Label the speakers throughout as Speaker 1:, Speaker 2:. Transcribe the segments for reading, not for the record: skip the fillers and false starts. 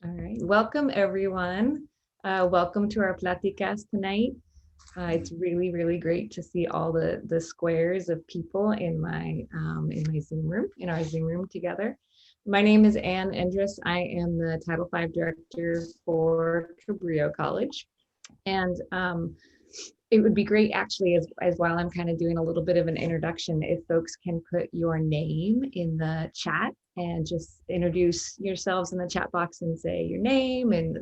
Speaker 1: All right, welcome everyone. Welcome to our Pláticas tonight. It's really, really great to see all the squares of people in my Zoom room, in our Zoom room together. My name is Ann Endress. I am the Title V Director for Cabrillo College. And it would be great actually as while I'm kind of doing a little bit of an introduction, if folks can put your name in the chat and just introduce yourselves in the chat box and say your name and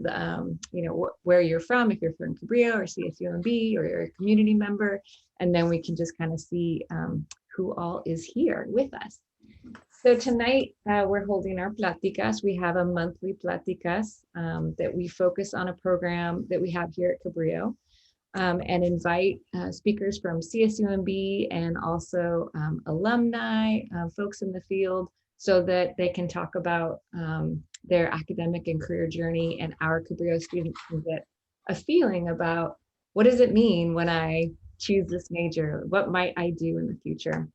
Speaker 1: where you're from, if you're from Cabrillo or CSUMB or you're a community member, and then we can just kind of see who all is here with us. So tonight we're holding our Pláticas. We have a monthly Pláticas that we focus on a program that we have here at Cabrillo and invite speakers from CSUMB and also alumni, folks in the field, so that they can talk about their academic and career journey, and our Cabrillo students can get a feeling about what does it mean when I choose this major? What might I do in the future?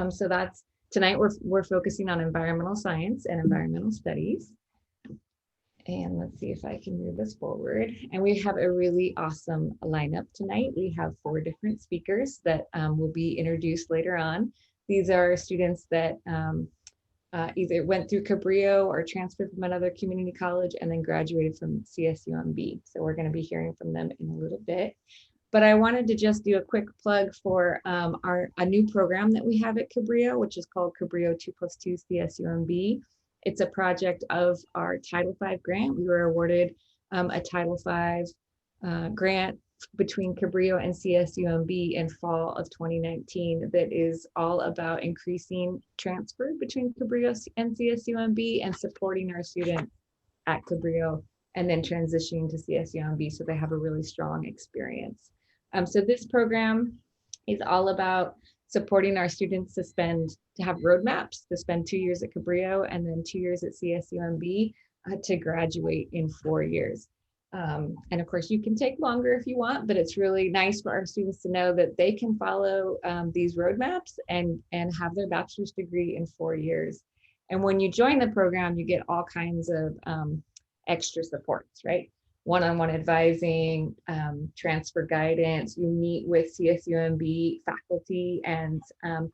Speaker 1: So that's tonight we're focusing on environmental science and environmental studies. And let's see if I can move this forward. And we have a really awesome lineup tonight. We have 4 different speakers that will be introduced later on. These are students that either went through Cabrillo or transferred from another community college and then graduated from CSUMB. So we're going to be hearing from them in a little bit. But I wanted to just do a quick plug for a new program that we have at Cabrillo, which is called Cabrillo 2+2 CSUMB. It's a project of our Title V grant. We were awarded a Title V grant between Cabrillo and CSUMB in fall of 2019 that is all about increasing transfer between Cabrillo and CSUMB and supporting our students at Cabrillo and then transitioning to CSUMB so they have a really strong experience. So this program is all about supporting our students to have roadmaps, to spend 2 years at Cabrillo and then 2 years at CSUMB to graduate in 4 years. And of course, you can take longer if you want, but it's really nice for our students to know that they can follow these roadmaps and have their bachelor's degree in 4 years. And when you join the program, you get all kinds of extra supports, right? One-on-one advising, transfer guidance. You meet with CSUMB faculty and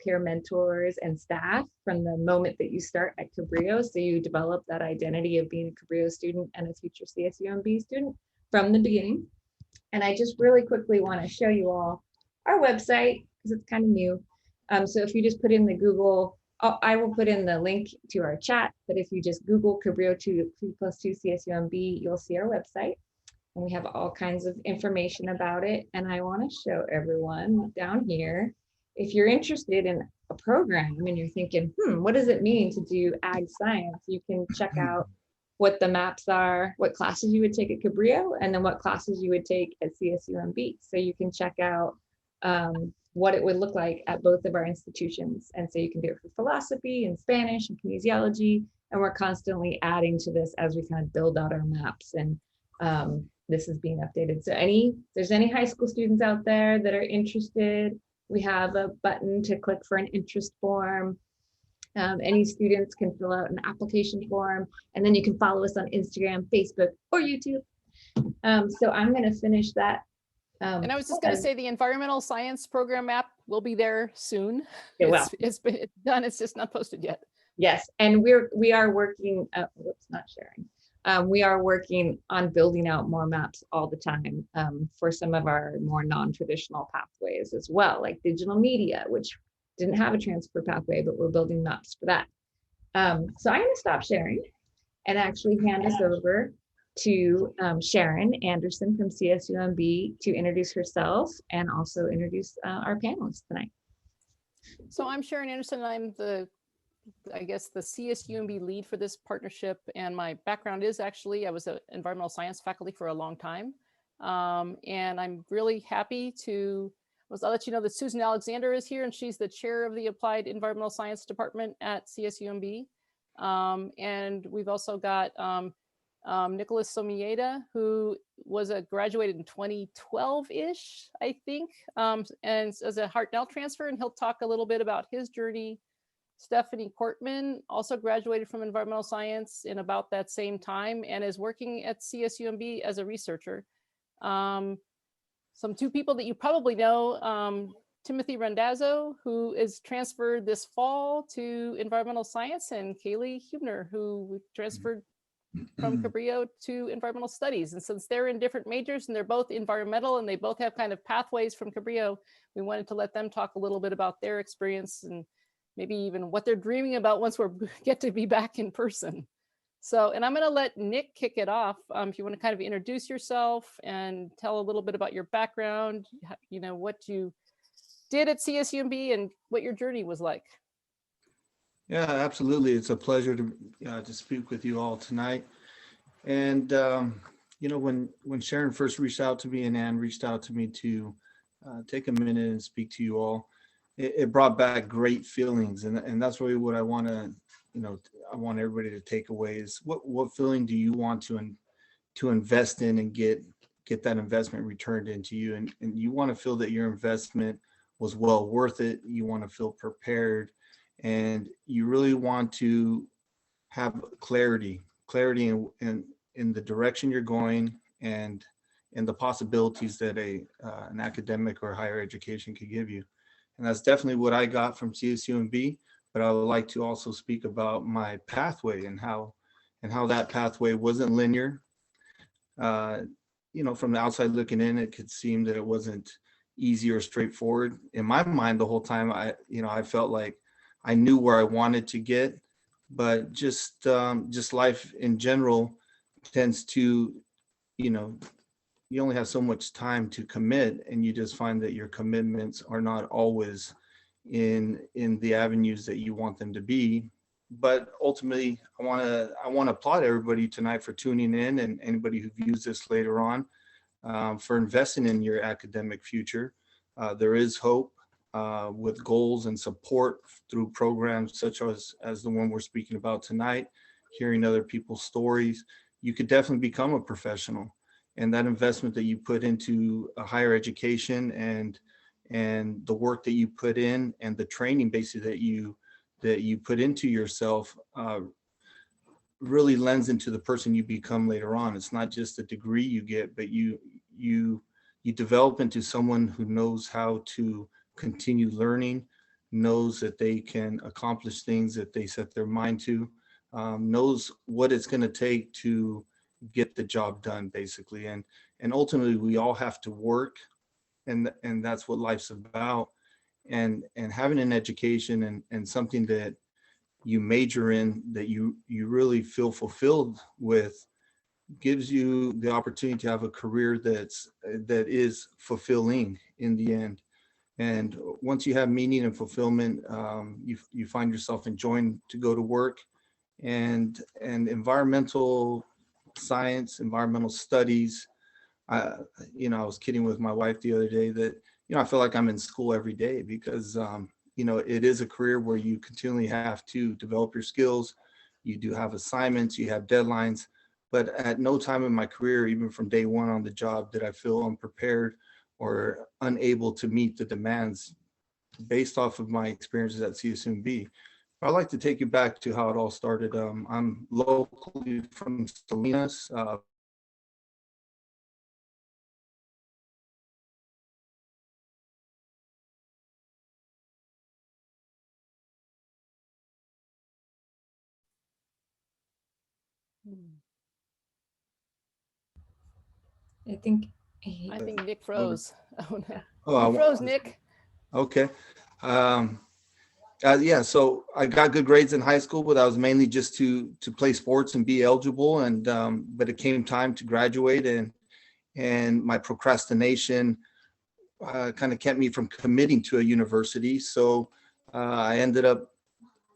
Speaker 1: peer mentors and staff from the moment that you start at Cabrillo. So you develop that identity of being a Cabrillo student and a future CSUMB student from the beginning. And I just really quickly want to show you all our website because it's kind of new. So if you just put in the Google, I will put in the link to our chat, but if you just Google Cabrillo 2+2 CSUMB, you'll see our website. And we have all kinds of information about it. And I want to show everyone down here, if you're interested in a program and you're thinking, what does it mean to do ag science? You can check out what the maps are, what classes you would take at Cabrillo, and then what classes you would take at CSUMB. So you can check out what it would look like at both of our institutions. And so you can do it for philosophy and Spanish and kinesiology. And we're constantly adding to this as we kind of build out our maps. And this is being updated. So there's any high school students out there that are interested, we have a button to click for an interest form. Any students can fill out an application form, and then you can follow us on Instagram, Facebook, or YouTube. So I'm going to finish that.
Speaker 2: And I was just going to say the environmental science program app will be there soon.
Speaker 1: Yeah,
Speaker 2: it's done. It's just not posted yet.
Speaker 1: Yes, and we are working. Not sharing. We are working on building out more maps all the time for some of our more non-traditional pathways as well, like digital media, which didn't have a transfer pathway, but we're building maps for that. So I'm going to stop sharing and actually hand this over to Sharon Anderson from CSUMB to introduce herself and also introduce our panelists tonight.
Speaker 2: So I'm Sharon Anderson. I'm the CSUMB lead for this partnership. And my background is actually, I was an environmental science faculty for a long time. And I'm really happy I'll let you know that Susan Alexander is here, and she's the chair of the Applied Environmental Science Department at CSUMB. And we've also got Nicholas Somieda, who was graduated in 2012-ish, I think, and as a Hartnell transfer, and he'll talk a little bit about his journey Stephanie Kortman also graduated from environmental science in about that same time and is working at CSUMB as a researcher. Some two people that you probably know, Timothy Randazzo, who is transferred this fall to environmental science, and Kaylee Hubner, who transferred from Cabrillo to environmental studies. And since they're in different majors and they're both environmental and they both have kind of pathways from Cabrillo, we wanted to let them talk a little bit about their experience and maybe even what they're dreaming about once we get to be back in person. So, and I'm going to let Nick kick it off. If you want to kind of introduce yourself and tell a little bit about your background, you know, what you did at CSUMB and what your journey was like.
Speaker 3: Yeah, absolutely. It's a pleasure to speak with you all tonight. And you know, when Sharon first reached out to me and Ann reached out to me to take a minute and speak to you all, it brought back great feelings, and that's really what I want to, you know, I want everybody to take away is what feeling do you want to invest in and get that investment returned into you, and you want to feel that your investment was well worth it. You want to feel prepared, and you really want to have clarity in the direction you're going and the possibilities that an academic or higher education could give you. And that's definitely what I got from CSUMB, but I would like to also speak about my pathway and how that pathway wasn't linear. You know, from the outside looking in, it could seem that it wasn't easy or straightforward. In my mind, the whole time, I felt like I knew where I wanted to get, but just life in general tends to, you know, you only have so much time to commit, and you just find that your commitments are not always in the avenues that you want them to be. But ultimately, I want to applaud everybody tonight for tuning in, and anybody who views this later on, for investing in your academic future. There is hope with goals and support through programs such as the one we're speaking about tonight. Hearing other people's stories, you could definitely become a professional. And that investment that you put into a higher education and the work that you put in and the training basically that you put into yourself really lends into the person you become later on. It's not just a degree you get, but you develop into someone who knows how to continue learning, knows that they can accomplish things that they set their mind to, knows what it's going to take to get the job done basically. And ultimately we all have to work, and that's what life's about. And having an education and something that you major in that you really feel fulfilled with gives you the opportunity to have a career that is fulfilling in the end. And once you have meaning and fulfillment, you find yourself enjoying to go to work. And environmental science, environmental studies, you know, I was kidding with my wife the other day that, you know, I feel like I'm in school every day because you know, it is a career where you continually have to develop your skills. You do have assignments, you have deadlines, but at no time in my career, even from day one on the job, did I feel unprepared or unable to meet the demands based off of my experiences at CSUMB. I'd like to take you back to how it all started. I'm locally from Salinas.
Speaker 1: I think
Speaker 2: I think Nick froze. Oh no,
Speaker 3: Oh,
Speaker 2: you froze, Nick.
Speaker 3: Okay. Yeah, so I got good grades in high school, but that was mainly just to play sports and be eligible. And but it came time to graduate, and my procrastination kind of kept me from committing to a university. So I ended up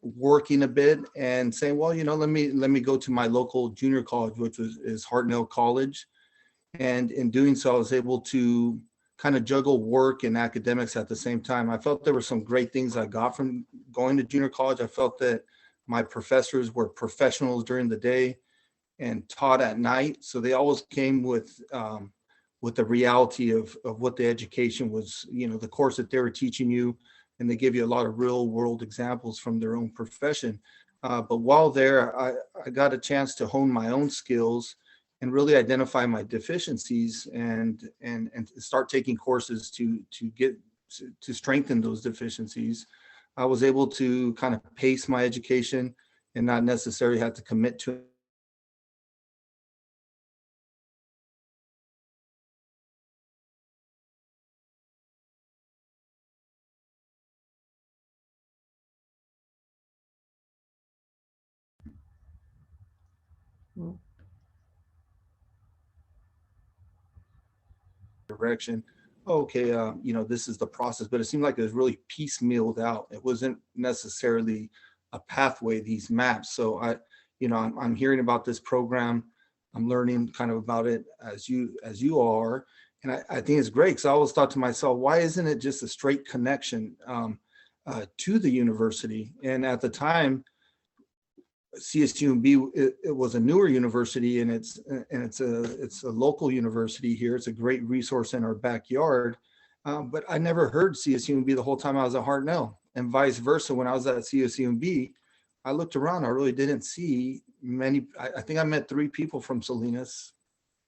Speaker 3: working a bit and saying, well, you know, let me go to my local junior college, which is Hartnell College. And in doing so, I was able to kind of juggle work and academics at the same time. I felt there were some great things I got from going to junior college. I felt that my professors were professionals during the day and taught at night. So they always came with the reality of what the education was, you know, the course that they were teaching you, and they give you a lot of real world examples from their own profession. But while there, I got a chance to hone my own skills and really identify my deficiencies and start taking courses to strengthen those deficiencies. I was able to kind of pace my education and not necessarily have to commit to
Speaker 1: Mm.
Speaker 3: direction. Okay, this is the process, but it seemed like it was really piecemealed out. It wasn't necessarily a pathway, these maps. So I'm hearing about this program. I'm learning kind of about it as you are. And I think it's great because I always thought to myself, why isn't it just a straight connection to the university? And at the time, CSUMB, it was a newer university, and it's a local university here. It's a great resource in our backyard, but I never heard CSUMB the whole time I was at Hartnell, and vice versa. When I was at CSUMB, I looked around. I really didn't see many. I think I met 3 people from Salinas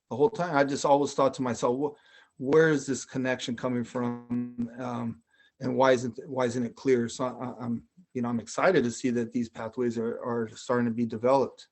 Speaker 3: the whole time. I just always thought to myself, where is this connection coming from, and why isn't it clear? So I'm excited to see that these pathways are starting to be developed.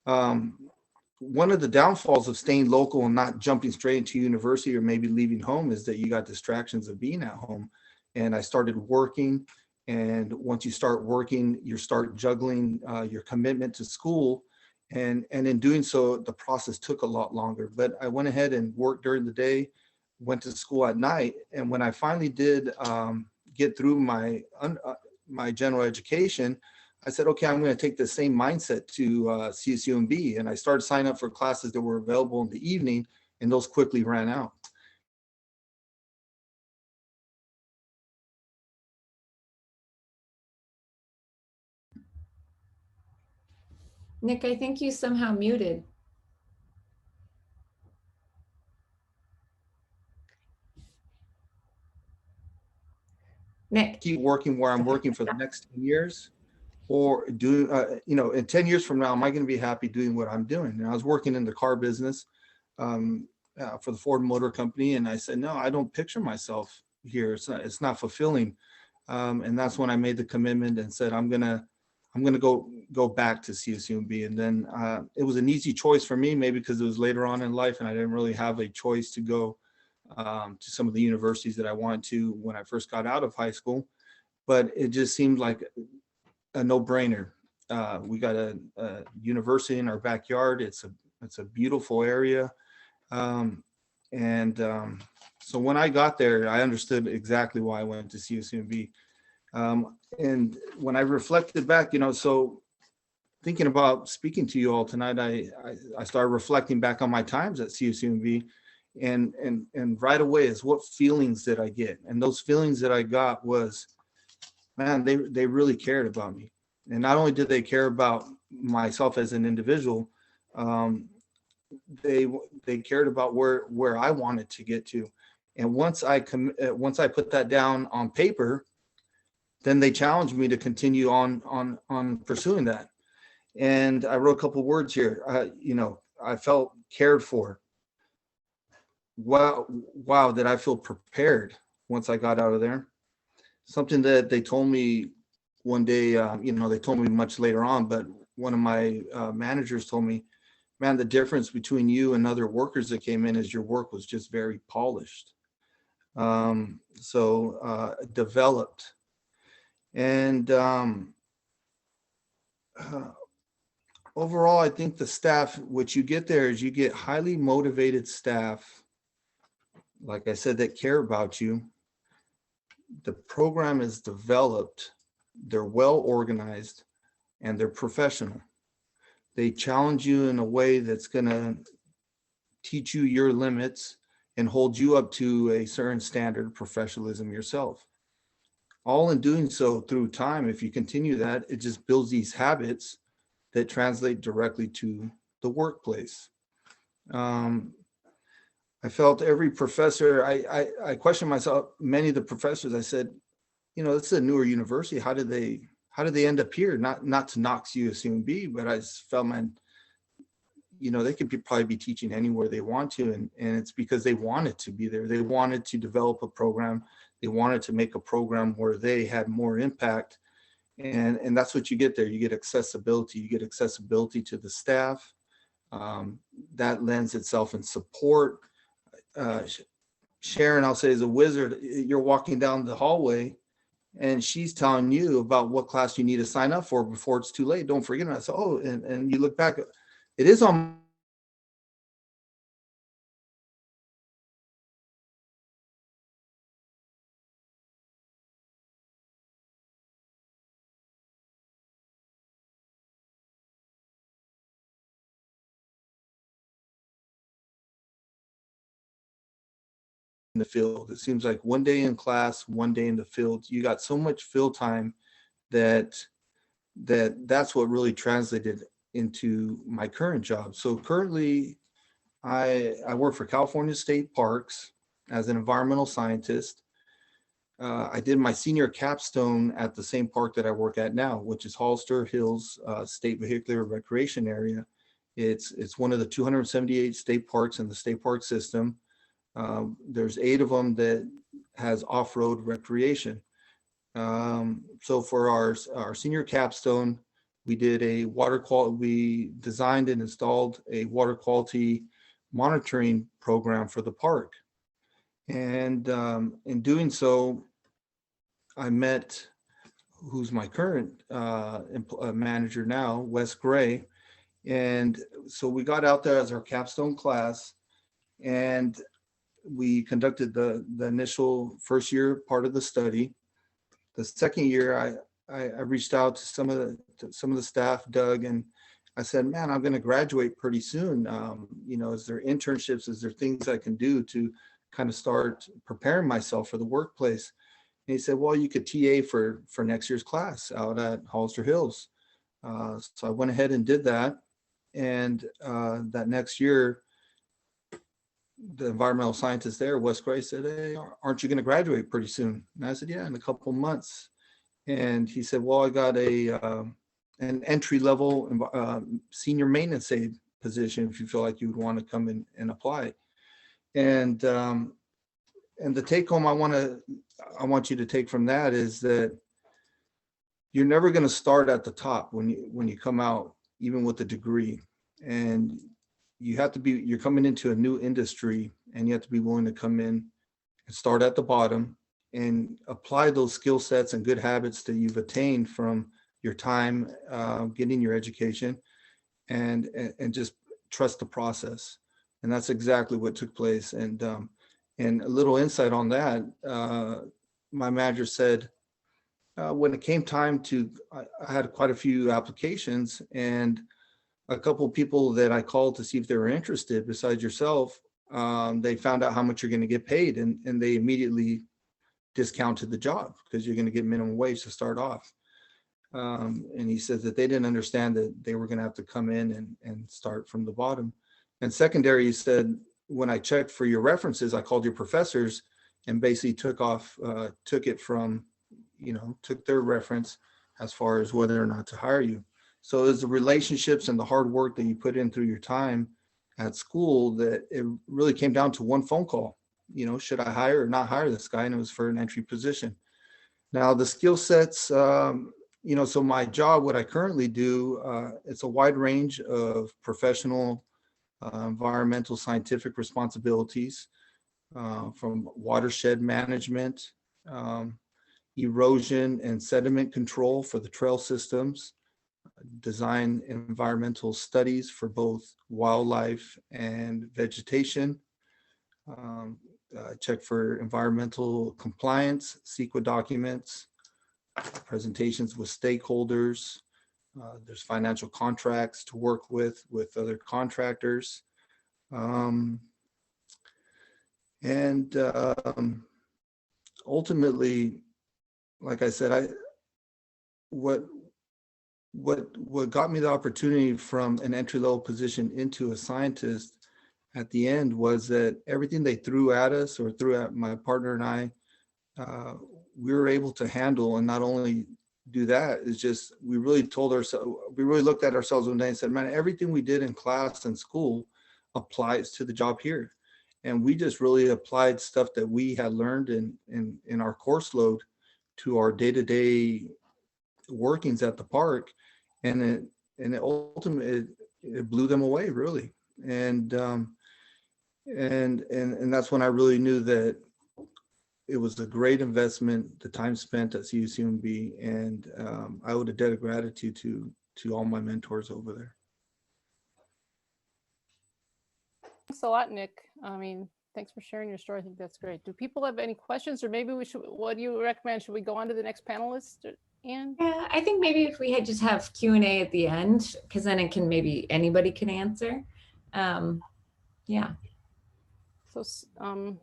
Speaker 3: One of the downfalls of staying local and not jumping straight into university or maybe leaving home is that you got distractions of being at home. And I started working. And once you start working, you start juggling your commitment to school. And in doing so, the process took a lot longer. But I went ahead and worked during the day, went to school at night. And when I finally did get through my general education, I said, okay, I'm going to take the same mindset to CSUMB. And I started signing up for classes that were available in the evening, and those quickly ran out.
Speaker 1: Nick, I think you somehow muted. Nick.
Speaker 3: Keep working where I'm working for the next 10 years, or do, in 10 years from now, am I going to be happy doing what I'm doing? And I was working in the car business for the Ford Motor Company. And I said, no, I don't picture myself here. It's not fulfilling. And that's when I made the commitment and said, I'm gonna go back to CSUMB. And then it was an easy choice for me, maybe because it was later on in life and I didn't really have a choice to go to some of the universities that I wanted to when I first got out of high school. But it just seemed like a no-brainer. We got a university in our backyard. It's a beautiful area. So when I got there, I understood exactly why I went to CSUMB. And when I reflected back, so thinking about speaking to you all tonight, I started reflecting back on my times at CSUMB, and right away is what feelings did I get? And those feelings that I got was, man, they really cared about me. And not only did they care about myself as an individual, they cared about where I wanted to get to. And once I put that down on paper, then they challenged me to continue on pursuing that. And I wrote a couple words here. I felt cared for. Wow, did I feel prepared once I got out of there? Something that they told me one day, they told me much later on, but one of my managers told me, man, the difference between you and other workers that came in is your work was just very polished. Developed. And overall, I think the staff, what you get there is you get highly motivated staff, like I said, that care about you. The program is developed, they're well organized, and they're professional. They challenge you in a way that's going to teach you your limits and hold you up to a certain standard of professionalism yourself. All in doing so through time, if you continue that, it just builds these habits that translate directly to the workplace. I felt every professor, I questioned myself, many of the professors, I said, it's a newer university. How did they end up here? Not to knock USUMB, but I just felt, man, they could probably be teaching anywhere they want to. And it's because they wanted to be there. They wanted to develop a program. They wanted to make a program where they had more impact. And that's what you get there. You get accessibility. You get accessibility to the staff. That lends itself in support. Sharon, I'll say, is a wizard. You're walking down the hallway and she's telling you about what class you need to sign up for before it's too late. Don't forget. And I said, oh, and you look back, it is on the field. It seems like one day in class, one day in the field. You got so much field time that that's what really translated into my current job. So currently, I work for California State Parks as an environmental scientist. I did my senior capstone at the same park that I work at now, which is Hollister Hills State Vehicular Recreation Area. It's one of the 278 state parks in the state park system. There's 8 of them that has off-road recreation. So for our senior capstone, we did we designed and installed a water quality monitoring program for the park. And in doing so, I met who's my current manager now, Wes Gray. And so we got out there as our capstone class, and we conducted the initial first year part of the study. The second year, I reached out to some of the staff, Doug, and I said, man, I'm going to graduate pretty soon. Is there internships? Is there things I can do to kind of start preparing myself for the workplace? And he said, well, you could TA for next year's class out at Hollister Hills. So I went ahead and did that. And that next year, the environmental scientist there, Wes Gray, said, hey, aren't you going to graduate pretty soon? And I said, yeah, in a couple months. And he said, well, I got an entry-level senior maintenance aide position if you feel like you would want to come in and apply. And the take home I want you to take from that is that you're never going to start at the top when you come out, even with a degree. And you're coming into a new industry, and you have to be willing to come in and start at the bottom and apply those skill sets and good habits that you've attained from your time getting your education, and just trust the process. And that's exactly what took place. And a little insight on that, my manager said, when it came time I had quite a few applications, and a couple of people that I called to see if they were interested besides yourself, they found out how much you're going to get paid, and they immediately discounted the job because you're going to get minimum wage to start off. And he said that they didn't understand that they were going to have to come in and start from the bottom. And secondary, he said, when I checked for your references, I called your professors and basically took their reference as far as whether or not to hire you. So it's the relationships and the hard work that you put in through your time at school that it really came down to one phone call. Should I hire or not hire this guy? And it was for an entry position. Now the skill sets, so my job, what I currently do, it's a wide range of professional environmental scientific responsibilities, from watershed management, erosion and sediment control for the trail systems, design environmental studies for both wildlife and vegetation, check for environmental compliance, CEQA documents, presentations with stakeholders. There's financial contracts to work with other contractors. Ultimately, like I said, what got me the opportunity from an entry-level position into a scientist at the end was that everything they threw at us, or threw at my partner and I, we were able to handle. And not only do that, is just, we really told ourselves, we really looked at ourselves one day and said, man, everything we did in class and school applies to the job here. And we just really applied stuff that we had learned in our course load to our day-to-day workings at the park. And it ultimately, it blew them away, really. And that's when I really knew that it was a great investment, the time spent at CUCMB, and I owe a debt of gratitude to all my mentors over there.
Speaker 2: Thanks a lot, Nick. I mean, thanks for sharing your story. I think that's great. Do people have any questions, or maybe we should, what do you recommend? Should we go on to the next panelist, Anne?
Speaker 1: Yeah, I think maybe if we had just have Q&A at the end, because then it can, maybe anybody can answer. Yeah.
Speaker 2: So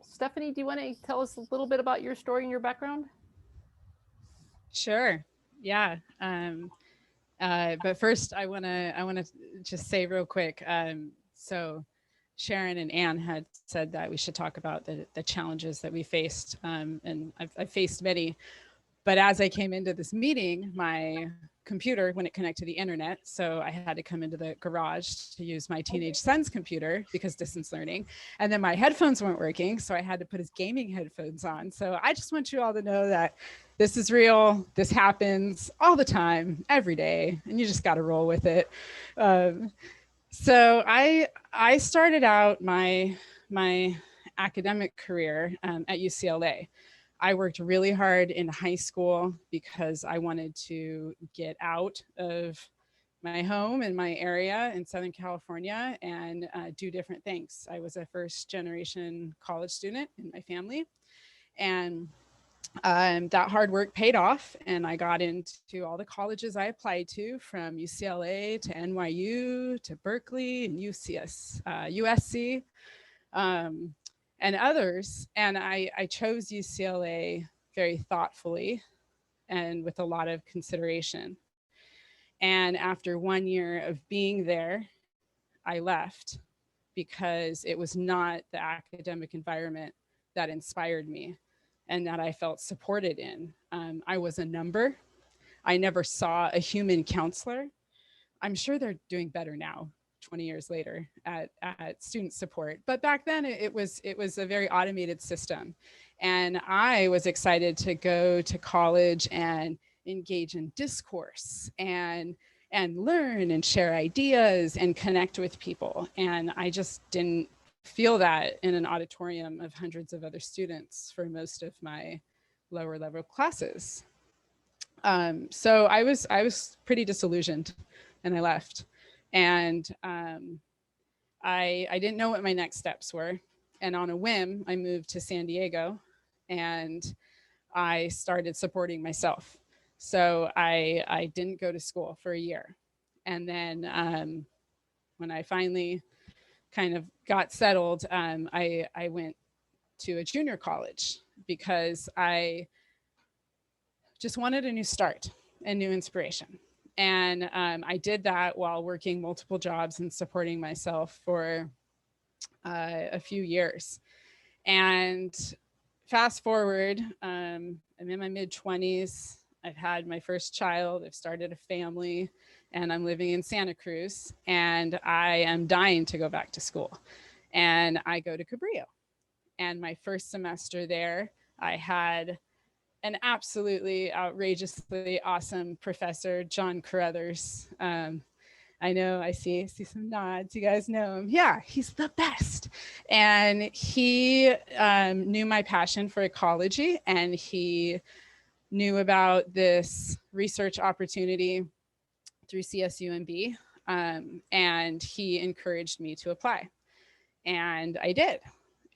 Speaker 2: Stephanie, do you want to tell us a little bit about your story and your background?
Speaker 4: Sure. Yeah. But first I want to just say real quick. So Sharon and Anne had said that we should talk about the challenges that we faced. And I've faced many, but as I came into this meeting, my computer wouldn't connect to the internet. So I had to come into the garage to use my teenage son's computer because distance learning. And then my headphones weren't working. So I had to put his gaming headphones on. So I just want you all to know that this is real. This happens all the time, every day, and you just got to roll with it. So I started out my academic career at UCLA. I worked really hard in high school because I wanted to get out of my home in my area in Southern California and do different things. I was a first generation college student in my family, and that hard work paid off, and I got into all the colleges I applied to, from UCLA to NYU to Berkeley and USC. And others. And I chose UCLA very thoughtfully and with a lot of consideration. And after 1 year of being there, I left because it was not the academic environment that inspired me and that I felt supported in. I was a number. I never saw a human counselor. I'm sure they're doing better now, 20 years later, at student support. But back then it was a very automated system. And I was excited to go to college and engage in discourse and learn and share ideas and connect with people. And I just didn't feel that in an auditorium of hundreds of other students for most of my lower level classes. So I was pretty disillusioned, and I left. And I didn't know what my next steps were. And on a whim, I moved to San Diego and I started supporting myself. So I didn't go to school for a year. And then when I finally kind of got settled, I went to a junior college because I just wanted a new start and new inspiration. And I did that while working multiple jobs and supporting myself for a few years. And fast forward, I'm in my mid-20s. I've had my first child. I've started a family, and I'm living in Santa Cruz. And I am dying to go back to school. And I go to Cabrillo. And my first semester there, I had an absolutely outrageously awesome professor, John Carruthers. I know, I see some nods. You guys know him. Yeah, he's the best. And he knew my passion for ecology, and he knew about this research opportunity through CSUMB, and he encouraged me to apply. And I did.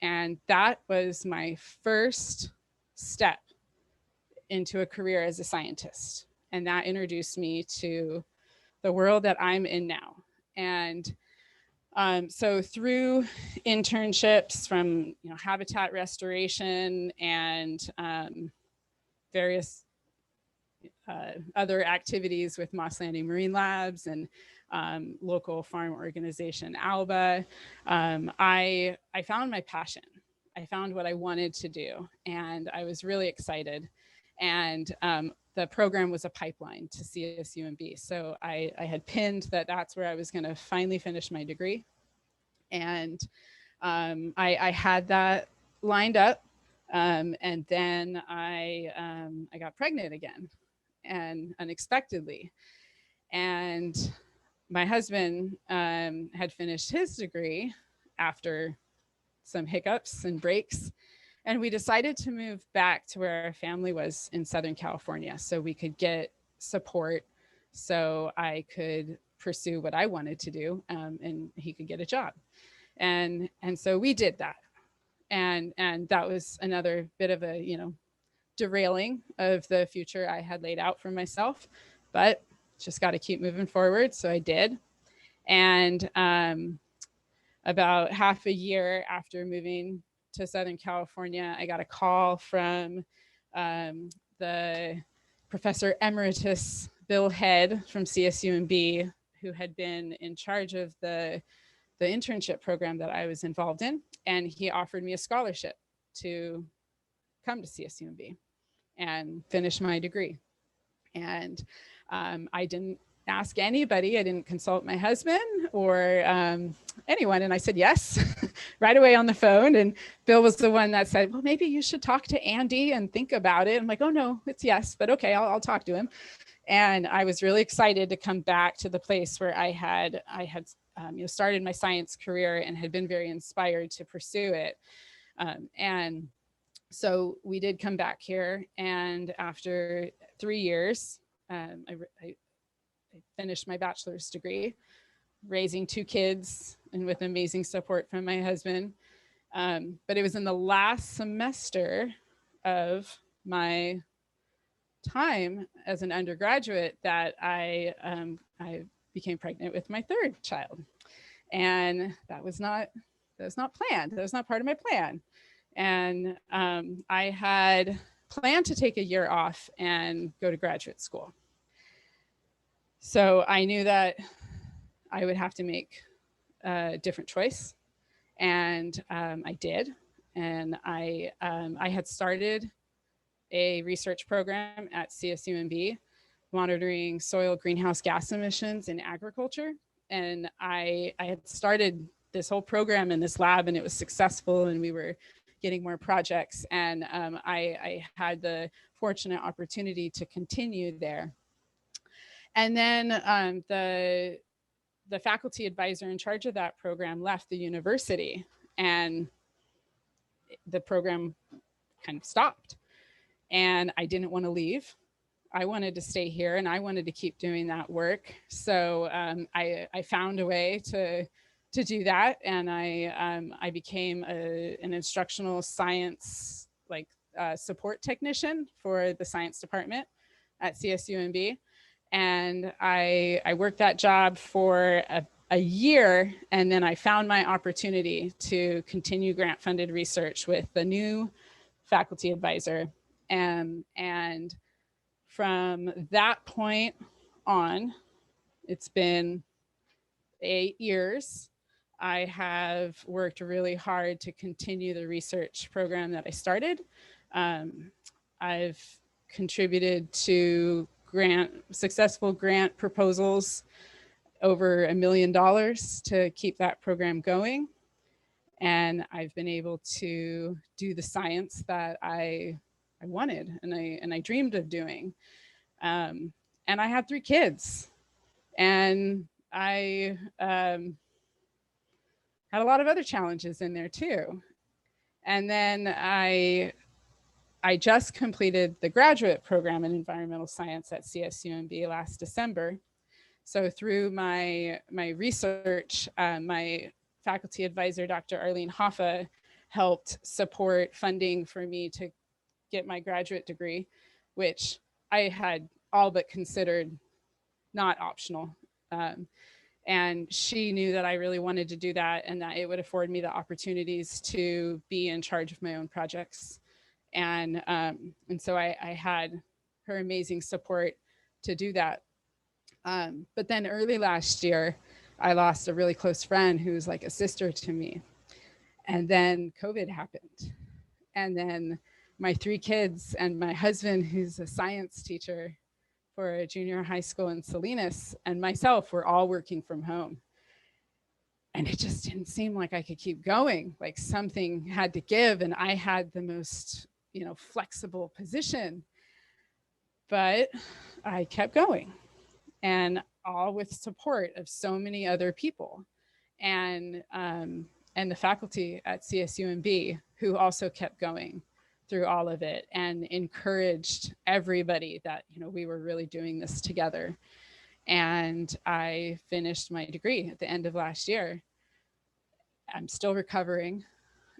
Speaker 4: And that was my first step into a career as a scientist. And that introduced me to the world that I'm in now. And so through internships from habitat restoration and various other activities with Moss Landing Marine Labs and local farm organization Alba, I found my passion. I found what I wanted to do, and I was really excited. And the program was a pipeline to CSUMB. So I had pinned that that's where I was going to finally finish my degree. And I had that lined up. And then I got pregnant again, and unexpectedly. And my husband had finished his degree after some hiccups and breaks. And we decided to move back to where our family was in Southern California so we could get support, so I could pursue what I wanted to do, and he could get a job. And so we did that. And that was another bit of a, derailing of the future I had laid out for myself, but just got to keep moving forward. So I did. And about half a year after moving to Southern California, I got a call from the Professor Emeritus Bill Head from CSUMB, who had been in charge of the internship program that I was involved in. And he offered me a scholarship to come to CSUMB and finish my degree. And I didn't ask anybody. I didn't consult my husband or anyone. And I said yes right away on the phone. And Bill was the one that said, well, maybe you should talk to Andy and think about it. I'm like, oh no, it's yes, but okay, I'll talk to him. And I was really excited to come back to the place where I had started my science career and had been very inspired to pursue it. And so we did come back here, and after 3 years, I finished my bachelor's degree, raising 2 kids and with amazing support from my husband. But it was in the last semester of my time as an undergraduate that I became pregnant with my 3rd child. And that was not planned. That was not part of my plan. And I had planned to take a year off and go to graduate school. So I knew that I would have to make a different choice. And I did. And I had started a research program at CSUMB monitoring soil greenhouse gas emissions in agriculture. And I had started this whole program in this lab, and it was successful, and we were getting more projects. And I had the fortunate opportunity to continue there. And then the faculty advisor in charge of that program left the university, and the program kind of stopped. And I didn't want to leave. I wanted to stay here, and I wanted to keep doing that work. So I found a way to do that, and I became an instructional science support technician for the science department at CSUMB. And I worked that job for a year, and then I found my opportunity to continue grant-funded research with the new faculty advisor. And from that point on, it's been 8 years. I have worked really hard to continue the research program that I started. I've contributed to successful grant proposals over $1 million to keep that program going. And I've been able to do the science that I wanted and I dreamed of doing. And I had 3 kids, and I had a lot of other challenges in there too. And then I just completed the graduate program in environmental science at CSUMB last December. So through my research, my faculty advisor, Dr. Arlene Hoffa, helped support funding for me to get my graduate degree, which I had all but considered not optional. And she knew that I really wanted to do that, and that it would afford me the opportunities to be in charge of my own projects. And so I had her amazing support to do that. But then early last year, I lost a really close friend who's like a sister to me. And then COVID happened. And then my 3 kids and my husband, who's a science teacher for a junior high school in Salinas, and myself were all working from home. And it just didn't seem like I could keep going. Like something had to give, and I had the most, flexible position. But I kept going, and all with support of so many other people, and the faculty at CSUMB, who also kept going through all of it and encouraged everybody that we were really doing this together. And I finished my degree at the end of last year. I'm still recovering,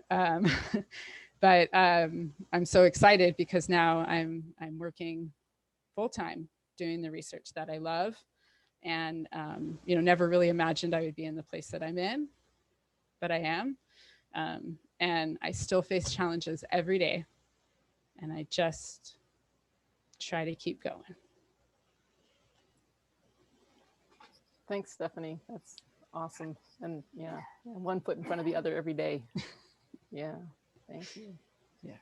Speaker 4: but I'm so excited because now I'm working full-time doing the research that I love, and never really imagined I would be in the place that I'm in, but I am, and I still face challenges every day, and I just try to keep going.
Speaker 2: Thanks, Stephanie. That's awesome. And yeah, one foot in front of the other every day. Yeah, thank you.
Speaker 4: Yeah.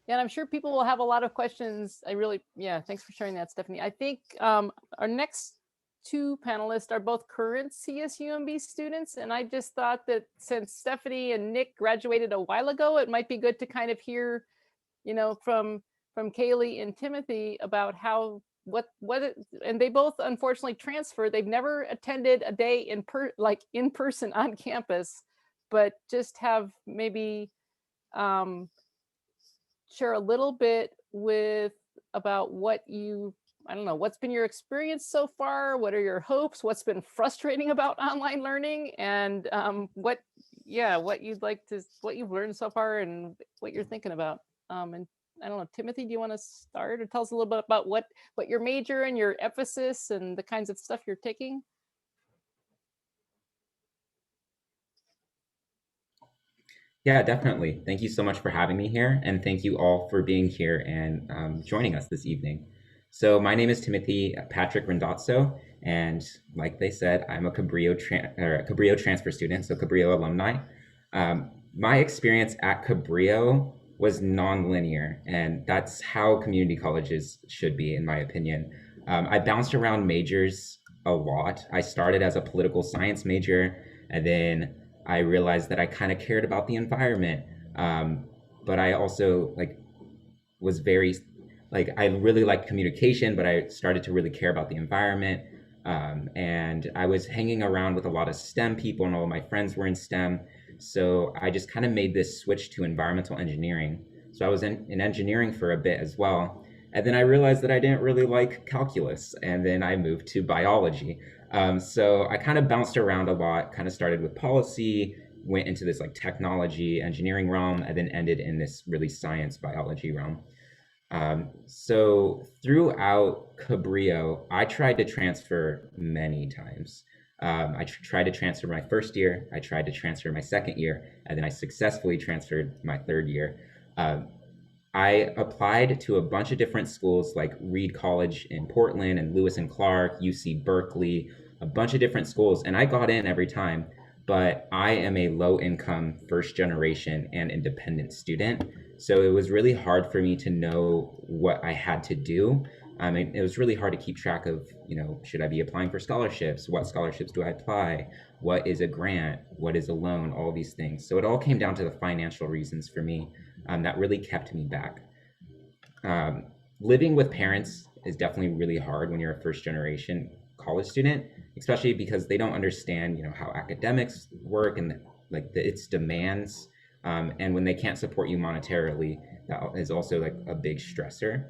Speaker 2: And I'm sure people will have a lot of questions. Thanks for sharing that, Stephanie. I think our next 2 panelists are both current CSUMB students. And I just thought that since Stephanie and Nick graduated a while ago, it might be good to kind of hear, from Kaylee and Timothy about how, and they both unfortunately transferred. They've never attended a day in person on campus, but just have maybe share a little bit about what's been your experience so far? What are your hopes? What's been frustrating about online learning? And what you've learned so far and what you're thinking about. And I don't know, Timothy, do you want to start or tell us a little bit about what your major and your emphasis and the kinds of stuff you're taking?
Speaker 5: Yeah, definitely. Thank you so much for having me here, and thank you all for being here and joining us this evening. So my name is Timothy Patrick Randazzo, and like they said, I'm a Cabrillo transfer student, so Cabrillo alumni. My experience at Cabrillo was nonlinear, and that's how community colleges should be, in my opinion. I bounced around majors a lot. I started as a political science major, and then I realized that I kind of cared about the environment, but I also was very I really liked communication, but I started to really care about the environment. And I was hanging around with a lot of STEM people, and all of my friends were in STEM. So I just kind of made this switch to environmental engineering. So I was in engineering for a bit as well. And then I realized that I didn't really like calculus, and then I moved to biology. So I kind of bounced around a lot, kind of started with policy, went into this technology, engineering realm, and then ended in this really science biology realm. So throughout Cabrillo, I tried to transfer many times. I tried to transfer my first year, I tried to transfer my second year, and then I successfully transferred my third year. I applied to a bunch of different schools like Reed College in Portland and Lewis and Clark, UC Berkeley, a bunch of different schools, and I got in every time. But I am a low income, first generation and independent student. So it was really hard for me to know what I had to do. It was really hard to keep track of, should I be applying for scholarships? What scholarships do I apply? What is a grant? What is a loan? All these things. So it all came down to the financial reasons for me that really kept me back. Living with parents is definitely really hard when you're a first generation college student, especially because they don't understand, how academics work and its demands. And when they can't support you monetarily, that is also a big stressor.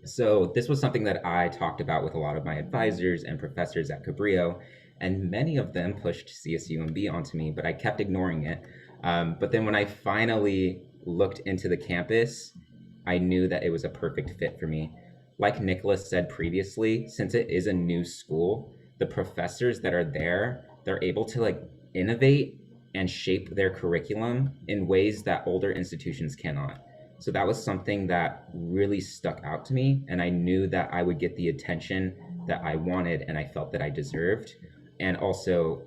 Speaker 5: So this was something that I talked about with a lot of my advisors and professors at Cabrillo, and many of them pushed CSUMB onto me, but I kept ignoring it. But then when I finally looked into the campus, I knew that it was a perfect fit for me. Like Nicholas said previously, since it is a new school, the professors that are there, they're able to innovate and shape their curriculum in ways that older institutions cannot. So that was something that really stuck out to me, and I knew that I would get the attention that I wanted and I felt that I deserved, and also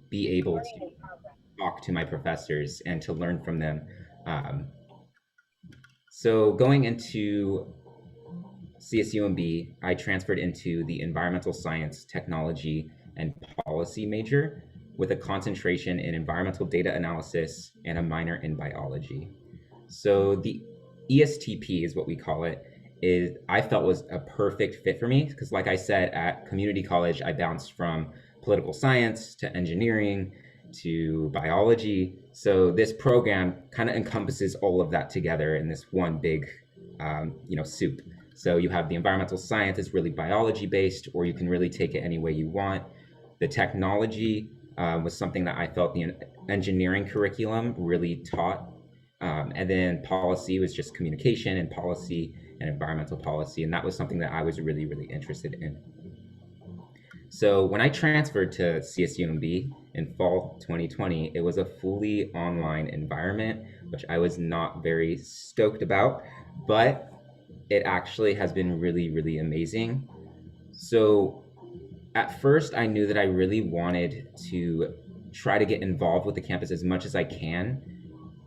Speaker 5: be able to talk to my professors and to learn from them. So going into CSUMB, I transferred into the environmental science, technology, and policy major with a concentration in environmental data analysis and a minor in biology. So the ESTP is what we call it, is I felt was a perfect fit for me because like I said, at community college, I bounced from political science to engineering to biology. So this program kind of encompasses all of that together in this one big, soup. So you have the environmental science is really biology based, or you can really take it any way you want. The technology was something that I felt the engineering curriculum really taught. And then policy was just communication and policy and environmental policy. And that was something that I was really, really interested in. So when I transferred to CSUMB in fall 2020, it was a fully online environment, which I was not very stoked about, but it actually has been really, really amazing. So at first, I knew that I really wanted to try to get involved with the campus as much as I can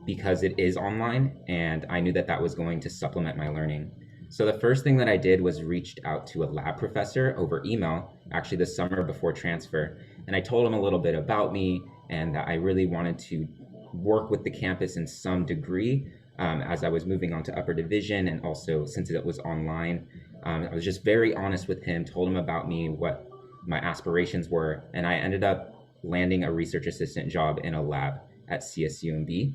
Speaker 5: because it is online, and I knew that that was going to supplement my learning. So the first thing that I did was reached out to a lab professor over email, actually the summer before transfer, and I told him a little bit about me and that I really wanted to work with the campus in some degree as I was moving on to upper division, and also since it was online. I was just very honest with him, told him about me, what my aspirations were, and I ended up landing a research assistant job in a lab at CSUMB.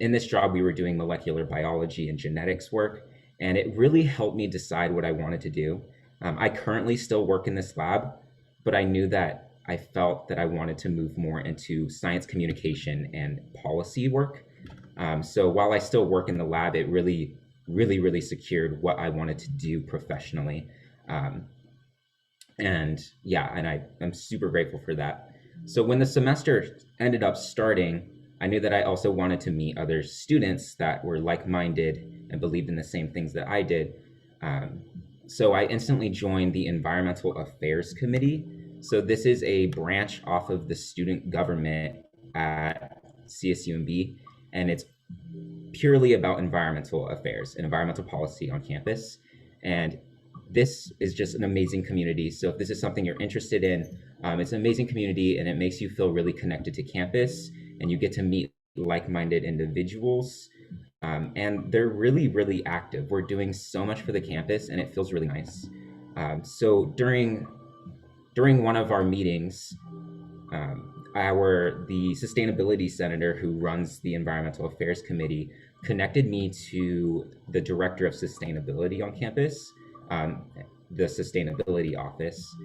Speaker 5: In this job, we were doing molecular biology and genetics work, and it really helped me decide what I wanted to do. I currently still work in this lab, but I knew that I felt that I wanted to move more into science communication and policy work. So while I still work in the lab, it really, really, really secured what I wanted to do professionally. And I'm super grateful for that. So when the semester ended up starting, I knew that I also wanted to meet other students that were like-minded and believed in the same things that I did. So I instantly joined the Environmental Affairs Committee. So this is a branch off of the student government at CSUMB, and it's purely about environmental affairs and environmental policy on campus. And this is just an amazing community. So if this is something you're interested in, it's an amazing community, and it makes you feel really connected to campus, and you get to meet like-minded individuals. And they're really, really active. We're doing so much for the campus, and it feels really nice. So during one of our meetings, the sustainability senator who runs the Environmental Affairs Committee connected me to the director of sustainability on campus, the sustainability office,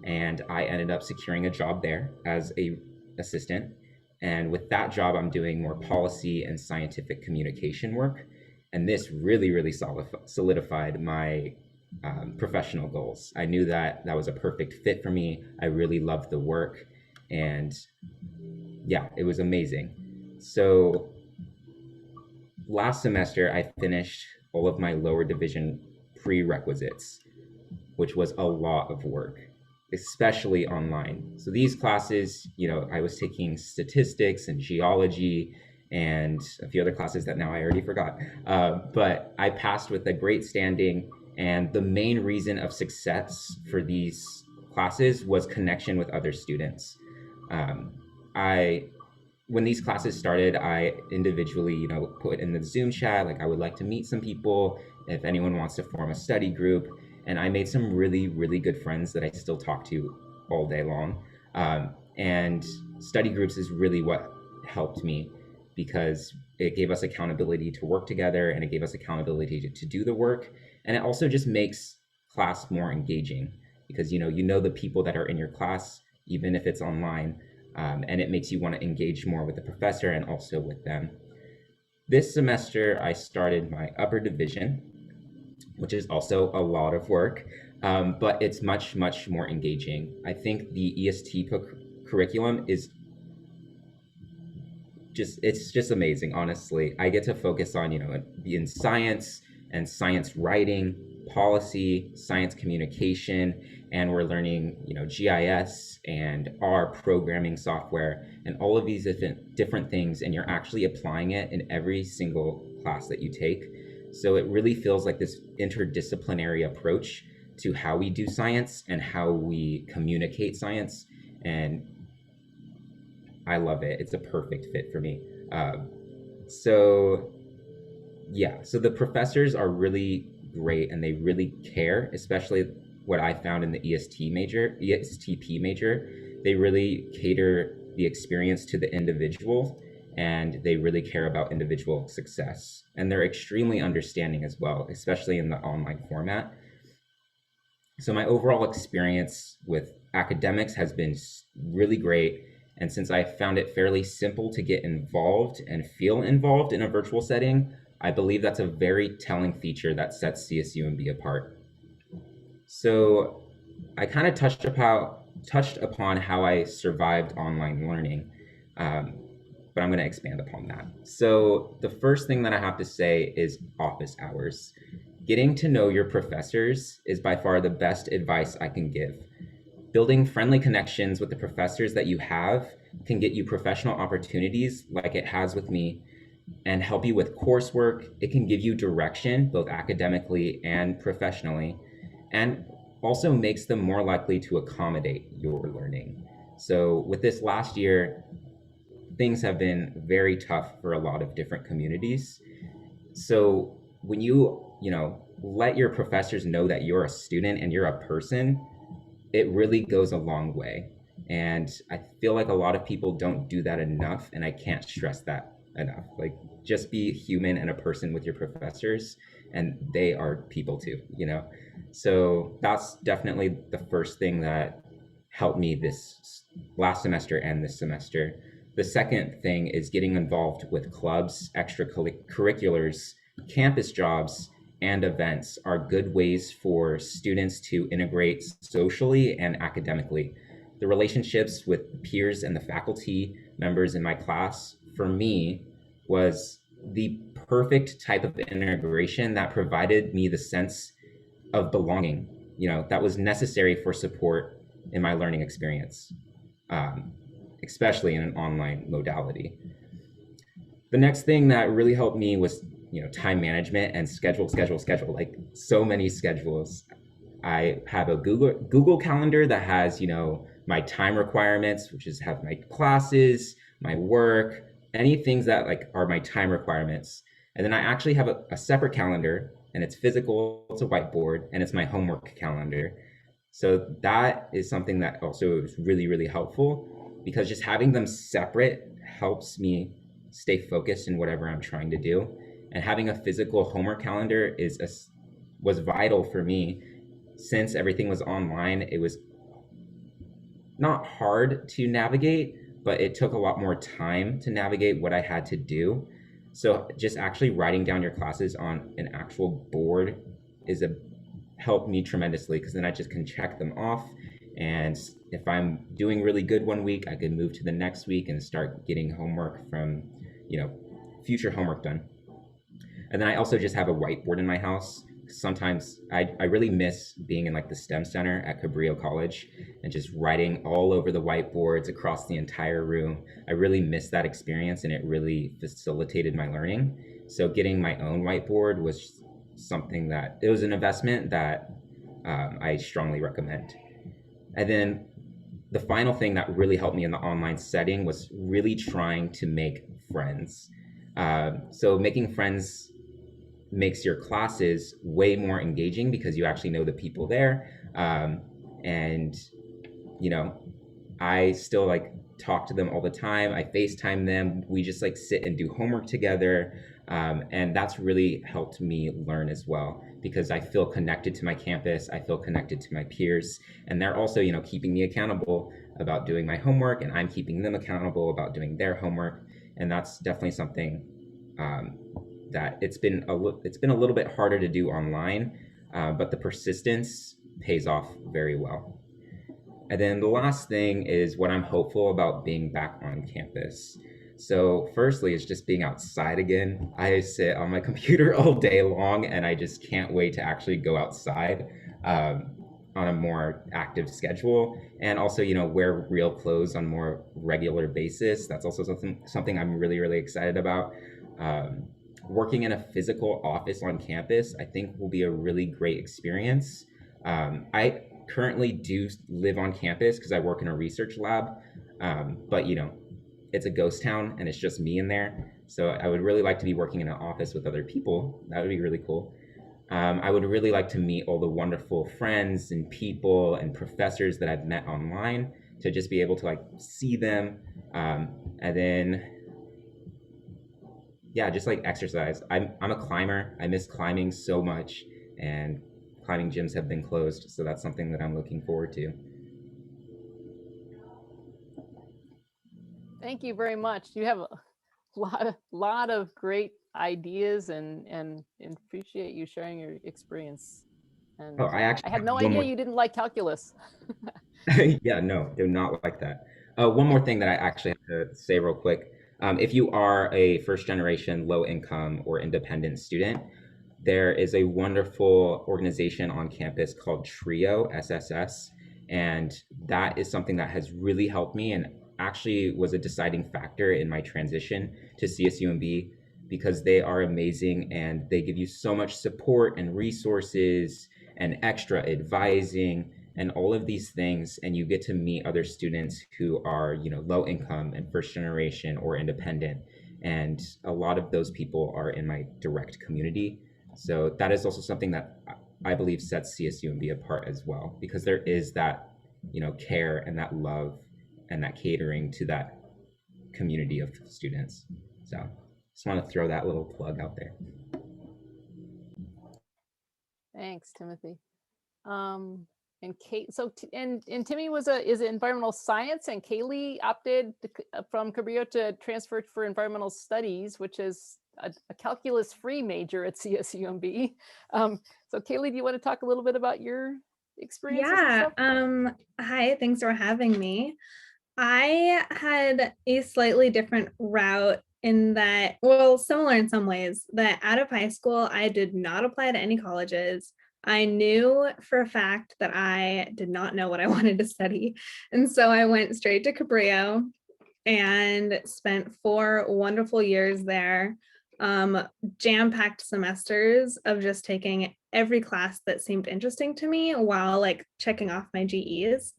Speaker 5: and I ended up securing a job there as a assistant. And with that job, I'm doing more policy and scientific communication work. And this really, really solidified my professional goals. I knew that that was a perfect fit for me. I really loved the work, and yeah, it was amazing. So last semester, I finished all of my lower division prerequisites, which was a lot of work, especially online. So these classes, I was taking statistics and geology and a few other classes that now I already forgot. But I passed with a great standing. And the main reason of success for these classes was connection with other students. When these classes started, I individually, put in the Zoom chat, like I would like to meet some people if anyone wants to form a study group. And I made some really, really good friends that I still talk to all day long. And study groups is really what helped me, because it gave us accountability to work together, and it gave us accountability to do the work. And it also just makes class more engaging, because you know the people that are in your class, even if it's online, and it makes you want to engage more with the professor and also with them. This semester, I started my upper division, which is also a lot of work, but it's much, much more engaging. I think the EST curriculum is it's just amazing, honestly. I get to focus on, be in science and science writing, policy, science communication, and we're learning, GIS and R programming software and all of these different things, and you're actually applying it in every single class that you take. So it really feels like this interdisciplinary approach to how we do science and how we communicate science. And I love it. It's a perfect fit for me. So the professors are really great and they really care, especially what I found in the ESTP major. They really cater the experience to the individual and they really care about individual success. And they're extremely understanding as well, especially in the online format. So my overall experience with academics has been really great. And since I found it fairly simple to get involved and feel involved in a virtual setting, I believe that's a very telling feature that sets CSUMB apart. So I kind of touched upon how I survived online learning, but I'm going to expand upon that. So the first thing that I have to say is office hours. Getting to know your professors is by far the best advice I can give. Building friendly connections with the professors that you have can get you professional opportunities like it has with me and help you with coursework. It can give you direction, both academically and professionally, and also makes them more likely to accommodate your learning. So with this last year, things have been very tough for a lot of different communities. So when you let your professors know that you're a student and you're a person, it really goes a long way. And I feel like a lot of people don't do that enough, and I can't stress that enough. Like, just be human and a person with your professors, and they are people too, So that's definitely the first thing that helped me this last semester and this semester. The second thing is getting involved with clubs, extracurriculars, campus jobs, and events are good ways for students to integrate socially and academically. The relationships with peers and the faculty members in my class, for me, was the perfect type of integration that provided me the sense of belonging, that was necessary for support in my learning experience, especially in an online modality. The next thing that really helped me was time management and schedule, like so many schedules. I have a Google Calendar that has, my time requirements, which is have my classes, my work, any things that are my time requirements. And then I actually have a separate calendar, and it's physical, it's a whiteboard, and it's my homework calendar. So that is something that also is really, really helpful, because just having them separate helps me stay focused in whatever I'm trying to do. And having a physical homework calendar was vital for me. Since everything was online, it was not hard to navigate, but it took a lot more time to navigate what I had to do. So just actually writing down your classes on an actual board helped me tremendously, because then I just can check them off. And if I'm doing really good one week, I can move to the next week and start getting homework from, future homework done. And then I also just have a whiteboard in my house. Sometimes I really miss being in the STEM center at Cabrillo College and just writing all over the whiteboards across the entire room. I really miss that experience, and it really facilitated my learning. So getting my own whiteboard was something that, it was an investment that I strongly recommend. And then the final thing that really helped me in the online setting was really trying to make friends. So making friends makes your classes way more engaging because you actually know the people there. And, I still talk to them all the time. I FaceTime them. We just sit and do homework together. And that's really helped me learn as well, because I feel connected to my campus. I feel connected to my peers, and they're also, keeping me accountable about doing my homework, and I'm keeping them accountable about doing their homework. And that's definitely something that it's been a little bit harder to do online, but the persistence pays off very well. And then the last thing is what I'm hopeful about being back on campus. So firstly, it's just being outside again. I sit on my computer all day long, and I just can't wait to actually go outside on a more active schedule, and also, wear real clothes on a more regular basis. That's also something I'm really, really excited about. working in a physical office on campus, I think will be a really great experience. I currently do live on campus because I work in a research lab, but it's a ghost town and it's just me in there. So I would really like to be working in an office with other people. That would be really cool. I would really like to meet all the wonderful friends and people and professors that I've met online, to just be able to like see them. And then, yeah, just like exercise. I'm a climber. I miss climbing so much, and climbing gyms have been closed. So that's something that I'm looking forward to.
Speaker 2: Thank you very much. You have a lot of great ideas, and appreciate you sharing your experience. And
Speaker 5: Oh, I
Speaker 2: I
Speaker 5: actually
Speaker 2: had
Speaker 5: have
Speaker 2: no
Speaker 5: one
Speaker 2: idea
Speaker 5: more.
Speaker 2: you didn't like calculus.
Speaker 5: Yeah, no, they're not like that. One more thing that I actually have to say real quick. If you are a first generation low income or independent student, there is a wonderful organization on campus called Trio SSS. And that is something that has really helped me, and actually was a deciding factor in my transition to CSUMB, because they are amazing and they give you so much support and resources and extra advising and all of these things, and you get to meet other students who are low income and first generation or independent, and a lot of those people are in my direct community. So that is also something that I believe sets CSUMB apart as well, because there is that care and that love and that catering to that community of students. So just want to throw that little plug out there.
Speaker 2: Thanks, Timothy. And Kate, so and Timmy is environmental science, and Kaylee opted from Cabrillo to transfer for environmental studies, which is a calculus-free major at CSUMB. So Kaylee, do you want to talk a little bit about your experiences and
Speaker 6: Yeah.
Speaker 2: stuff?
Speaker 6: Hi, thanks for having me. I had a slightly different route in that, well, similar in some ways, that out of high school, I did not apply to any colleges. I knew for a fact that I did not know what I wanted to study. And so I went straight to Cabrillo and spent 4 wonderful years there, jam-packed semesters of just taking every class that seemed interesting to me while like checking off my GEs.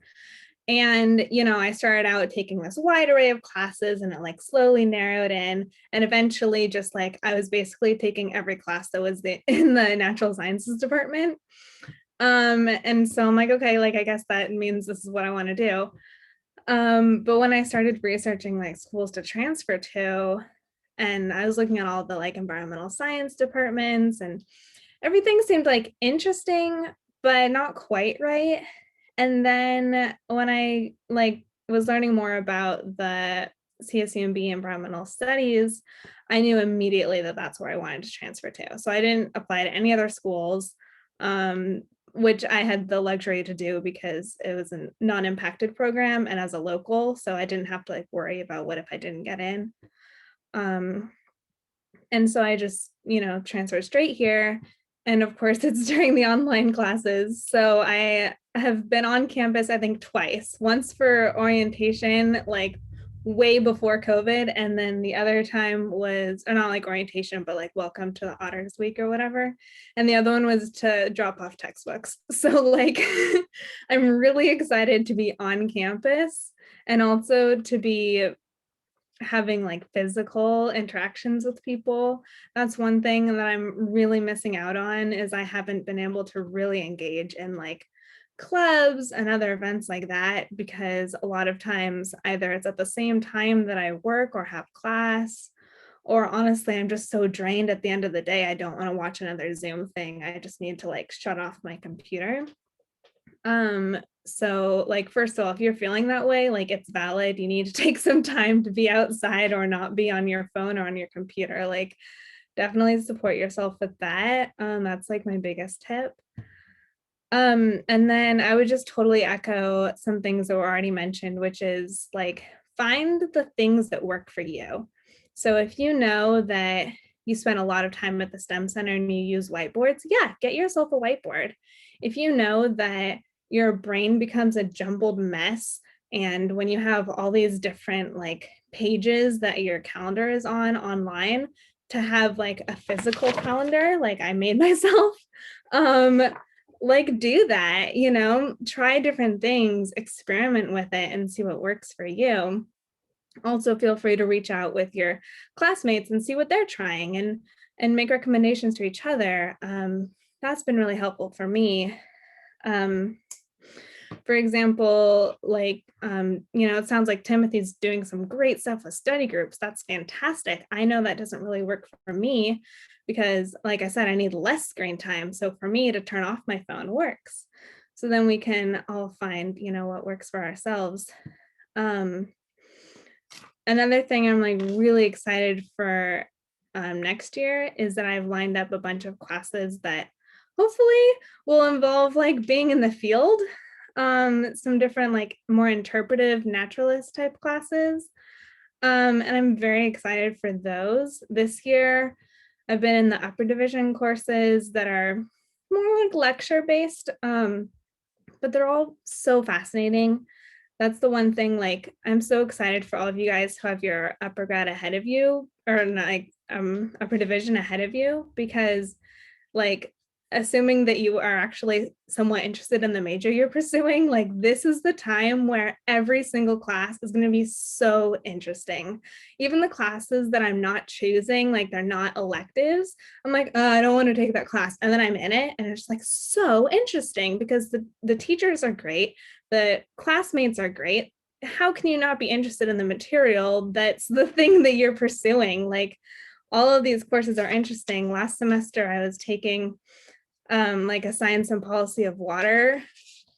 Speaker 6: And I started out taking this wide array of classes, and it like slowly narrowed in, and eventually just like I was basically taking every class that was in the natural sciences department. And so I'm like, okay, like I guess that means this is what I want to do. But when I started researching like schools to transfer to, and I was looking at all the like environmental science departments, and everything seemed like interesting, but not quite right. And then when I like was learning more about the CSUMB environmental studies, I knew immediately that that's where I wanted to transfer to. So I didn't apply to any other schools, which I had the luxury to do because it was a non-impacted program and as a local, so I didn't have to like worry about what if I didn't get in. And so I just, transferred straight here. And of course, it's during the online classes. So I have been on campus, I think twice, once for orientation, like way before COVID. And then the other time was, or not like orientation, but like welcome to the Otters Week or whatever. And the other one was to drop off textbooks. So like, I'm really excited to be on campus and also to be having like physical interactions with people. That's one thing that I'm really missing out on, is I haven't been able to really engage in like clubs and other events like that, because a lot of times either it's at the same time that I work or have class, or honestly I'm just so drained at the end of the day I don't want to watch another Zoom thing. I just need to like shut off my computer. So like, first of all, if you're feeling that way, like it's valid. You need to take some time to be outside or not be on your phone or on your computer. Like definitely support yourself with that. That's like my biggest tip. And then I would just totally echo some things that were already mentioned, which is like, find the things that work for you. So if you know that you spend a lot of time at the STEM Center and you use whiteboards, yeah, get yourself a whiteboard. If you know that your brain becomes a jumbled mess, and when you have all these different like pages that your calendar is on online, to have like a physical calendar, like I made myself, like do that, you know, try different things, experiment with it and see what works for you. Also feel free to reach out with your classmates and see what they're trying and make recommendations to each other. That's been really helpful for me. For example, like, you know, it sounds like Timothy's doing some great stuff with study groups. That's fantastic. I know that doesn't really work for me because, like I said, I need less screen time. So for me to turn off my phone works. So then we can all find, you know, what works for ourselves. Another thing I'm like really excited for next year is that I've lined up a bunch of classes that hopefully will involve like being in the field, some different like more interpretive naturalist type classes. And I'm very excited for those. This year, I've been in the upper division courses that are more like lecture based, but they're all so fascinating. That's the one thing, like, I'm so excited for all of you guys who have your upper grad ahead of you, or like upper division ahead of you, because like, assuming that you are actually somewhat interested in the major you're pursuing, like this is the time where every single class is going to be so interesting. Even the classes that I'm not choosing, like they're not electives, I'm like, I don't want to take that class. And then I'm in it and it's like so interesting because the teachers are great, the classmates are great. How can you not be interested in the material that's the thing that you're pursuing? Like all of these courses are interesting. Last semester I was taking like a science and policy of water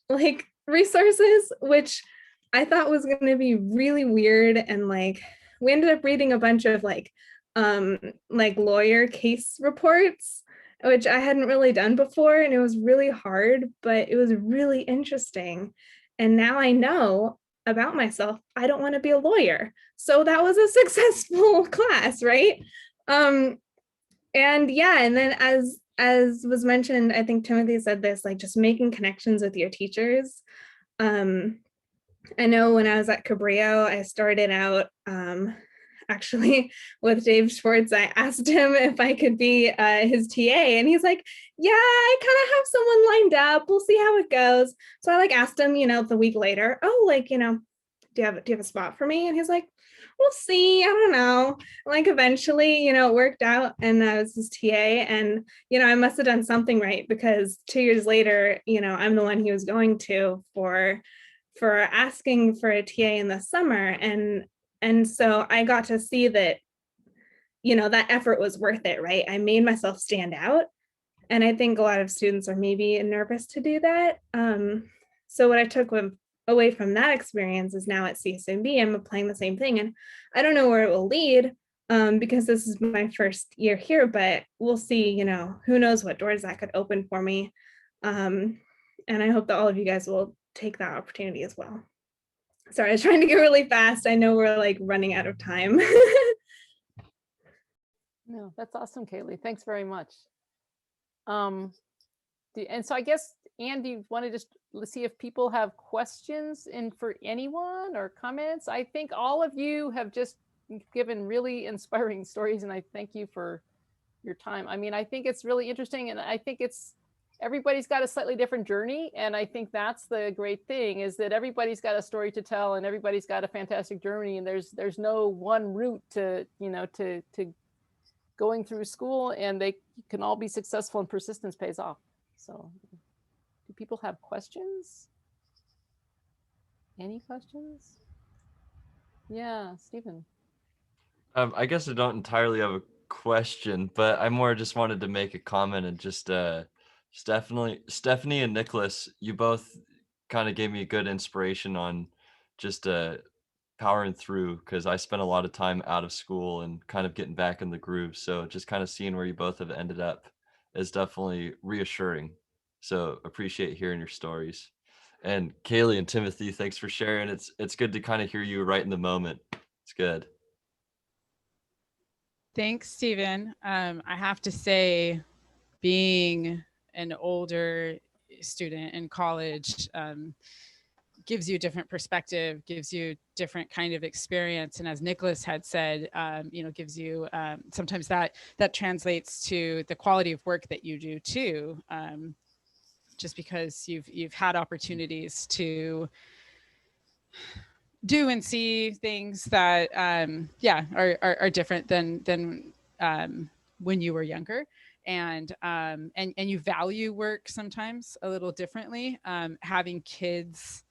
Speaker 6: like resources, which I thought was going to be really weird. And like we ended up reading a bunch of like lawyer case reports, which I hadn't really done before. And it was really hard, but it was really interesting. And now I know about myself, I don't want to be a lawyer. So that was a successful class, right? And yeah, and then as was mentioned, I think Timothy said this, like just making connections with your teachers. I know when I was at Cabrillo, I started out actually with Dave Schwartz. I asked him if I could be his TA, and he's like, yeah, I kind of have someone lined up. We'll see how it goes. So I like asked him, you know, the week later, oh, like, you know, do you have a spot for me? And he's like, we'll see. I don't know. Like eventually, you know, it worked out and I was his TA, and, you know, I must have done something right because 2 years later, you know, I'm the one he was going to for asking for a TA in the summer. And so I got to see that, you know, that effort was worth it, right? I made myself stand out. And I think a lot of students are maybe nervous to do that. So what I took away from that experience is now at CSMB, I'm applying the same thing. And I don't know where it will lead because this is my first year here, but we'll see, you know, who knows what doors that could open for me. And I hope that all of you guys will take that opportunity as well. Sorry, I was trying to go really fast. I know we're like running out of time.
Speaker 2: No, that's awesome, Kaylee. Thanks very much. And so I guess, Anne, do you want to just see if people have questions and for anyone or comments? I think all of you have just given really inspiring stories, and I thank you for your time. I mean, I think it's really interesting, and I think everybody's got a slightly different journey, and I think that's the great thing, is that everybody's got a story to tell, and everybody's got a fantastic journey, and there's no one route to, you know, to going through school, and they can all be successful, and persistence pays off. So do people have questions? Any questions? Yeah, Stephen.
Speaker 7: I guess I don't entirely have a question, but I more just wanted to make a comment and just Stephanie and Nicholas, you both kind of gave me a good inspiration on just powering through, because I spent a lot of time out of school and kind of getting back in the groove. So just kind of seeing where you both have ended up is definitely reassuring. So appreciate hearing your stories. And Kaylee and Timothy, thanks for sharing. It's good to kind of hear you right in the moment. It's good.
Speaker 4: Thanks, Stephen. I have to say, being an older student in college, gives you a different perspective, gives you different kind of experience. And as Nicholas had said, gives you, sometimes that translates to the quality of work that you do too, just because you've had opportunities to do and see things that, are different than when you were younger. And you value work sometimes a little differently. Having kids,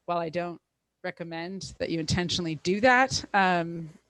Speaker 4: while I don't recommend that you intentionally do that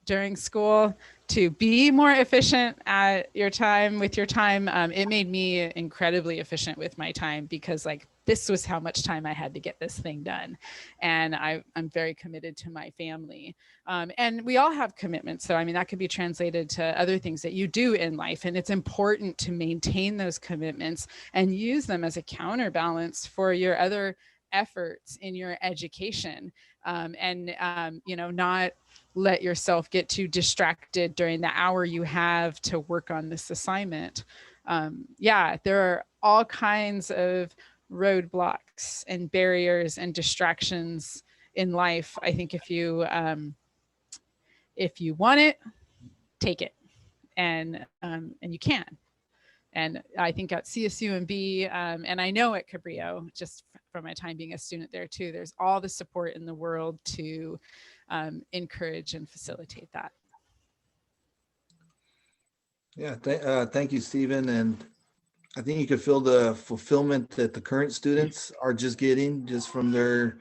Speaker 4: during school to be more efficient at your time, it made me incredibly efficient with my time, because like this was how much time I had to get this thing done. And I'm very committed to my family. And we all have commitments. So, I mean, that could be translated to other things that you do in life. And it's important to maintain those commitments and use them as a counterbalance for your other efforts in your education, not let yourself get too distracted during the hour you have to work on this assignment. There are all kinds of roadblocks and barriers and distractions in life. I think if you want it, take it, and you can. And I think at CSUMB, and I know at Cabrillo, just from my time being a student there too, there's all the support in the world to encourage and facilitate that.
Speaker 3: Yeah, thank you, Stephen. And I think you could feel the fulfillment that the current students are just getting just from their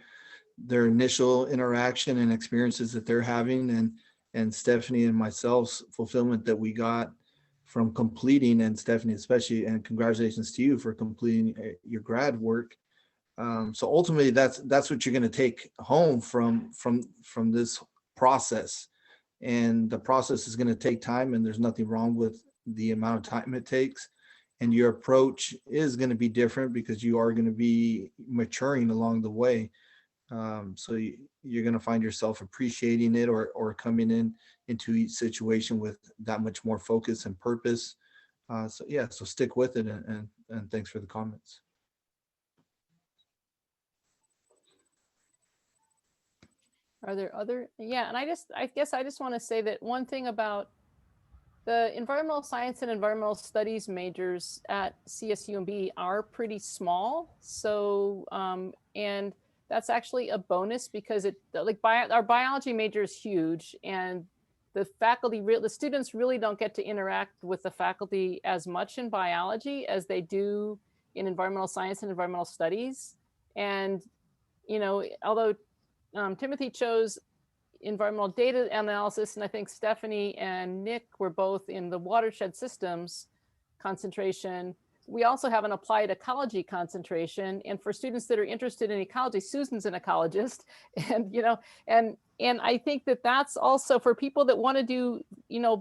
Speaker 3: initial interaction and experiences that they're having, and Stephanie and myself's fulfillment that we got from completing, and Stephanie especially, and congratulations to you for completing your grad work. So ultimately, that's what you're going to take home from this process. And the process is going to take time, and there's nothing wrong with the amount of time it takes. And your approach is going to be different because you are going to be maturing along the way. So you're going to find yourself appreciating it, or coming into each situation with that much more focus and purpose. So stick with it, and thanks for the comments.
Speaker 2: Are there other? Yeah, and I guess I just want to say that one thing about the environmental science and environmental studies majors at CSUMB are pretty small. So, and that's actually a bonus, because our biology major is huge, and the students really don't get to interact with the faculty as much in biology as they do in environmental science and environmental studies. And, although Timothy chose environmental data analysis, and I think Stephanie and Nick were both in the watershed systems concentration, we also have an applied ecology concentration. And for students that are interested in ecology, Susan's an ecologist, and I think that that's also for people that want to do,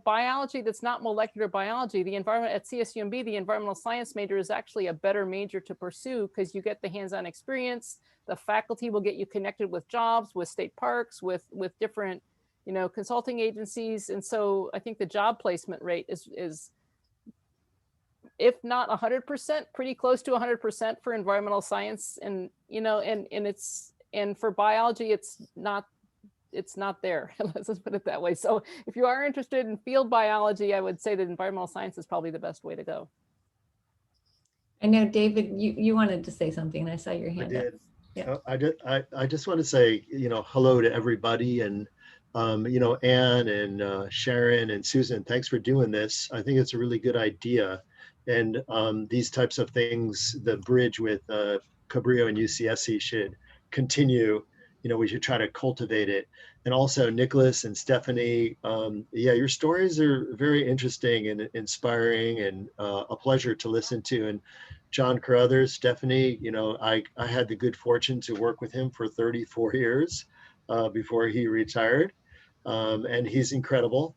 Speaker 2: biology that's not molecular biology. The environment at CSUMB, the environmental science major is actually a better major to pursue, because you get the hands-on experience. The faculty will get you connected with jobs, with state parks, with different, consulting agencies. And so I think the job placement rate is if not 100%, pretty close to 100% for environmental science. And, and for biology, it's not there. Let's just put it that way. So if you are interested in field biology, I would say that environmental science is probably the best way to go.
Speaker 1: I know, David, you wanted to say something. I saw your hand up.
Speaker 8: Yeah. I just want to say, hello to everybody, and Anne and Sharon and Susan, thanks for doing this. I think it's a really good idea. And these types of things, the bridge with Cabrillo and UCSC should continue. We should try to cultivate it. And also Nicholas and Stephanie, your stories are very interesting and inspiring, and a pleasure to listen to. And John Carruthers, Stephanie, I had the good fortune to work with him for 34 years before he retired. And he's incredible.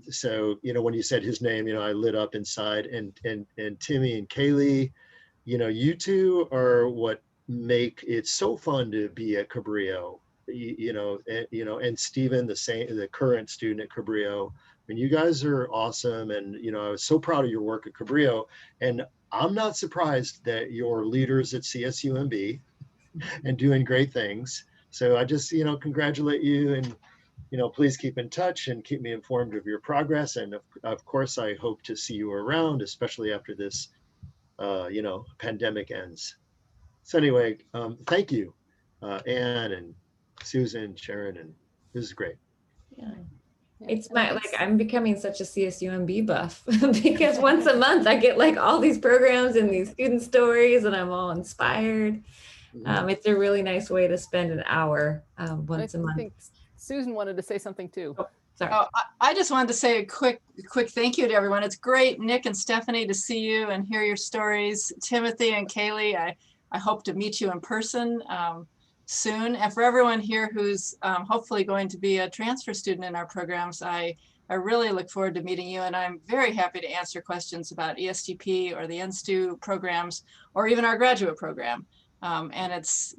Speaker 8: So, when you said his name, I lit up inside. And Timmy and Kaylee, you two are what make it so fun to be at Cabrillo. And Stephen, the current student at Cabrillo. I mean, you guys are awesome. And, I was so proud of your work at Cabrillo. And I'm not surprised that your leaders at CSUMB, and doing great things. So I just, congratulate you, and, please keep in touch and keep me informed of your progress. And of course, I hope to see you around, especially after this, pandemic ends. So anyway, thank you, Anne and Susan, Sharon, and this is great.
Speaker 1: Yeah.
Speaker 2: Yeah,
Speaker 1: It's
Speaker 2: and I
Speaker 1: my
Speaker 2: think
Speaker 1: like I'm becoming such a CSUMB buff because once a month I get like all these programs and these student stories and I'm all inspired. It's a really nice way to spend an hour once a
Speaker 2: I
Speaker 1: month.
Speaker 2: think Susan wanted to say something too.
Speaker 1: Oh, sorry.
Speaker 9: Oh, I just wanted to say a quick thank you to everyone. It's great, Nick and Stephanie, to see you and hear your stories. Timothy and Kaylee, I hope to meet you in person soon. And for everyone here who's hopefully going to be a transfer student in our programs, I really look forward to meeting you. And I'm very happy to answer questions about ESTP or the NSTU programs, or even our graduate program. And it's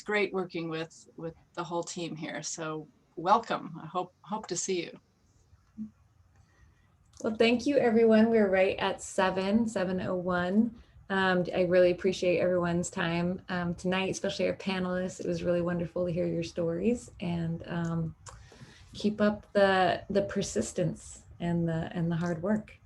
Speaker 9: great working with the whole team here. So welcome. I hope to see you.
Speaker 1: Well, thank you, everyone. We're right at 7:01. I really appreciate everyone's time tonight, especially our panelists. It was really wonderful to hear your stories, and keep up the persistence and the hard work.